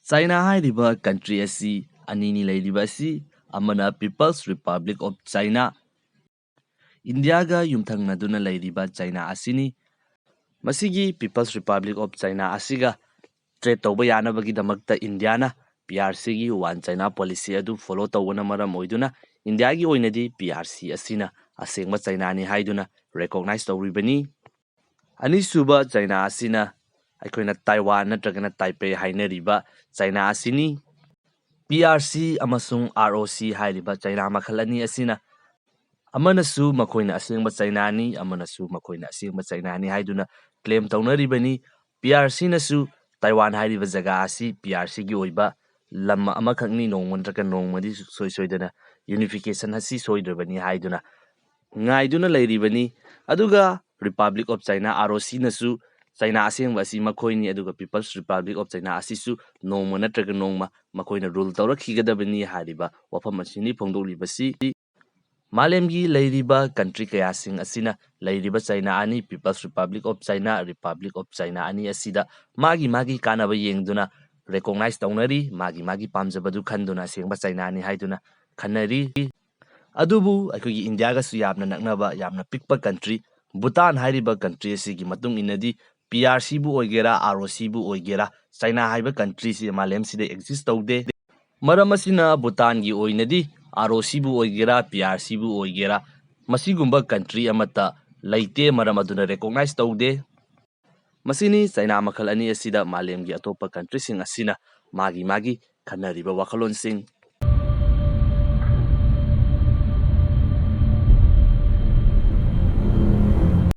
China ꯍꯥꯏꯔꯤꯕ country ꯑꯁꯤ ꯑꯅꯤꯅꯤ ꯂꯩꯔꯤꯕ ꯑꯁꯤ ꯑꯃꯅ ꯄꯤꯄꯜꯁ ꯔꯤꯄꯕ꯭ꯂꯤꯛ ꯑꯣꯐ ꯆꯥꯏꯅꯥ, ꯏꯟꯗꯤꯌꯥꯒ ꯌꯨꯝꯊꯪꯅꯗꯨꯅ ꯂꯩꯔꯤꯕ ꯆꯥꯏꯅꯥ ꯑꯁꯤꯅꯤ꯫ ꯃꯁꯤꯒꯤ ꯄꯤꯄꯜꯁ ꯔꯤꯄꯕ꯭ꯂꯤꯛ ꯑꯣꯐ ꯆꯥꯏꯅꯥ ꯑꯁꯤꯒ ꯇ꯭ꯔꯦꯗ ꯇꯧꯕ ꯌꯥꯅꯕꯒꯤꯗꯃꯛꯇ ꯏꯟꯗꯤꯌꯥꯅ PRCꯒꯤ ꯋꯥꯟ ꯆꯥꯏꯅꯥ ꯄꯣꯂꯤꯁꯤ ꯑꯗꯨ ꯐꯣꯂꯣ ꯇꯧꯕꯅ ꯃꯔꯝ ꯑꯣꯏꯗꯨꯅ ꯏꯟꯗꯤꯌꯥꯒꯤ ꯑꯣꯏꯅꯗꯤ PRC ꯑꯁꯤꯅ ꯑꯁꯦꯡꯕ ꯆꯥꯏꯅꯥꯅꯤ ꯍꯥꯏꯗꯨꯅ ꯔꯦꯀꯣꯛꯅꯥꯏꯖ ꯇꯧꯔꯤꯕꯅꯤ꯫ ꯑꯅꯤꯁꯨꯕ ꯆꯥꯏꯅꯥ ꯑꯁꯤꯅ ꯑꯩꯈꯣꯏꯅ ꯇꯥꯏꯋꯥꯟ ꯅꯠꯇ꯭ꯔꯒꯅ ꯇꯥꯏꯄꯦ ꯍꯥꯏꯅꯔꯤꯕ ꯆꯥꯏꯅꯥ ꯑꯁꯤꯅꯤ꯫ PRC ꯑꯃꯁꯨꯡ ROC ꯍꯥꯏꯔꯤꯕ ꯆꯥꯏꯅꯥ ꯃꯈꯜ ꯑꯅꯤ ꯑꯁꯤꯅ ꯑꯃꯅꯁꯨ ꯃꯈꯣꯏꯅ ꯑꯁꯦꯡꯕ ꯆꯥꯏꯅꯥꯅꯤ, ꯑꯃꯅꯁꯨ ꯃꯈꯣꯏꯅ ꯑꯁꯦꯡꯕ ꯆꯥꯏꯅꯥꯅꯤ ꯍꯥꯏꯗꯨꯅ ꯀ꯭ꯂꯦꯝ ꯇꯧꯅꯔꯤꯕꯅꯤ꯫ PRCꯅꯁꯨ ꯇꯥꯏꯋꯥꯟ ꯍꯥꯏꯔꯤꯕ ꯖꯒꯥ ꯑꯁꯤ PRCꯒꯤ ꯑꯣꯏꯕ ꯂꯝ ꯑꯃꯈꯛꯅꯤ, ꯅꯣꯡꯃ ꯅꯠꯇ꯭ꯔꯒ ꯅꯣꯡꯃꯗꯤ ꯁꯣꯏꯗꯅ ꯌꯨꯅꯤꯐꯤꯀꯦꯁꯟ ꯑꯁꯤ ꯁꯣꯏꯗ꯭ꯔꯕꯅꯤ ꯍꯥꯏꯗꯨꯅ ꯉꯥꯏꯗꯨꯅ ꯂꯩꯔꯤꯕꯅꯤ꯫ ꯑꯗꯨꯒ ꯔꯤꯄꯕ꯭ꯂꯤꯛ ꯑꯣꯐ ꯆꯥꯏꯅꯥ ROCꯅꯁꯨ ꯆꯥꯏꯅꯥ ꯑꯁꯦꯡꯕ ꯑꯁꯤ ꯃꯈꯣꯏꯅꯤ, ꯑꯗꯨꯒ ꯄꯤꯄꯜꯁ ꯔꯤꯄꯕ꯭ꯂꯤꯛ ꯑꯣꯐ ꯆꯥꯏꯅꯥ ꯑꯁꯤꯁꯨ ꯅꯣꯡꯃ ꯅꯠꯇ꯭ꯔꯒ ꯅꯣꯡꯃ ꯃꯈꯣꯏꯅ ꯔꯨꯜ ꯇꯧꯔꯛꯈꯤꯒꯗꯕꯅꯤ ꯍꯥꯏꯔꯤꯕ ꯋꯥꯐꯝ ꯑꯁꯤꯅꯤ ꯐꯣꯡꯗꯣꯛꯂꯤꯕꯁꯤ꯫ ꯃꯥꯂꯦꯝꯒꯤ ꯂꯩꯔꯤꯕ ꯀꯟꯇ꯭ꯔꯤ ꯀꯌꯥꯁꯤꯡ ꯑꯁꯤꯅ ꯂꯩꯔꯤꯕ ꯆꯥꯏꯅꯥ ꯑꯅꯤ, people's republic of China, republic of China ꯑꯅꯤ ꯑꯁꯤꯗ ꯃꯥꯒꯤ ꯀꯥꯟꯅꯕ ꯌꯦꯡꯗꯨꯅ ꯔꯦꯀꯣꯛꯅꯥꯏꯖ ꯇꯧꯅꯔꯤ, ꯃꯥꯒꯤ ꯄꯥꯝꯖꯕꯗꯨ ꯈꯟꯗꯨꯅ ꯑꯁꯦꯡꯕ ꯆꯥꯏꯅꯥꯅꯤ ꯍꯥꯏꯗꯨꯅ ꯈꯟꯅꯔꯤ꯫ ꯑꯗꯨꯕꯨ ꯑꯩꯈꯣꯏꯒꯤ ꯏꯟꯗꯤꯌꯥꯒꯁꯨ ꯌꯥꯝꯅ ꯅꯛꯅꯕ ꯌꯥꯝꯅ ꯄꯤꯛꯄ ꯀꯟꯇ꯭ꯔꯤ ꯚꯨꯇꯥꯟ ꯍꯥꯏꯔꯤꯕ ꯀꯟꯇ꯭ꯔꯤ ꯑꯁꯤꯒꯤ ꯃꯇꯨꯡ ꯏꯟꯅꯗꯤ PRCꯕꯨ ꯑꯣꯏꯒꯦꯔꯥ ROCꯕꯨ ꯑꯣꯏꯒꯦꯔꯥ ꯆꯥꯏꯅꯥ ꯍꯥꯏꯕ ꯀꯟꯇ꯭ꯔꯤꯁꯤ ꯃꯥꯂꯦꯝꯁꯤꯗ ꯑꯦꯛꯖꯤꯁ ꯇꯧꯗꯦ꯫ ꯃꯔꯝ ꯑꯁꯤꯅ ꯚꯨꯇꯥꯟꯒꯤ ꯑꯣꯏꯅꯗꯤ ROCꯕꯨ ꯑꯣꯏꯒꯦꯔꯥ PRCꯕꯨ ꯑꯣꯏꯒꯦꯔꯥ ꯃꯁꯤꯒꯨꯝꯕ ꯀꯟꯇ꯭ꯔꯤ ꯑꯃꯠꯇ ꯂꯩꯇꯦ, ꯃꯔꯝ ꯑꯗꯨꯅ ꯔꯦꯀꯣꯛꯅꯥꯏꯖ ꯇꯧꯗꯦ꯫ ꯃꯁꯤꯅꯤ ꯆꯥꯏꯅꯥ ꯃꯈꯜ ꯑꯅꯤ ꯑꯁꯤꯗ ꯃꯥꯂꯦꯝꯒꯤ ꯑꯇꯣꯞꯄ ꯀꯟꯇ꯭ꯔꯤꯁꯤꯡ ꯑꯁꯤꯅ ꯃꯥꯒꯤ ꯈꯟꯅꯔꯤꯕ ꯋꯥꯈꯜꯂꯣꯟꯁꯤꯡ꯫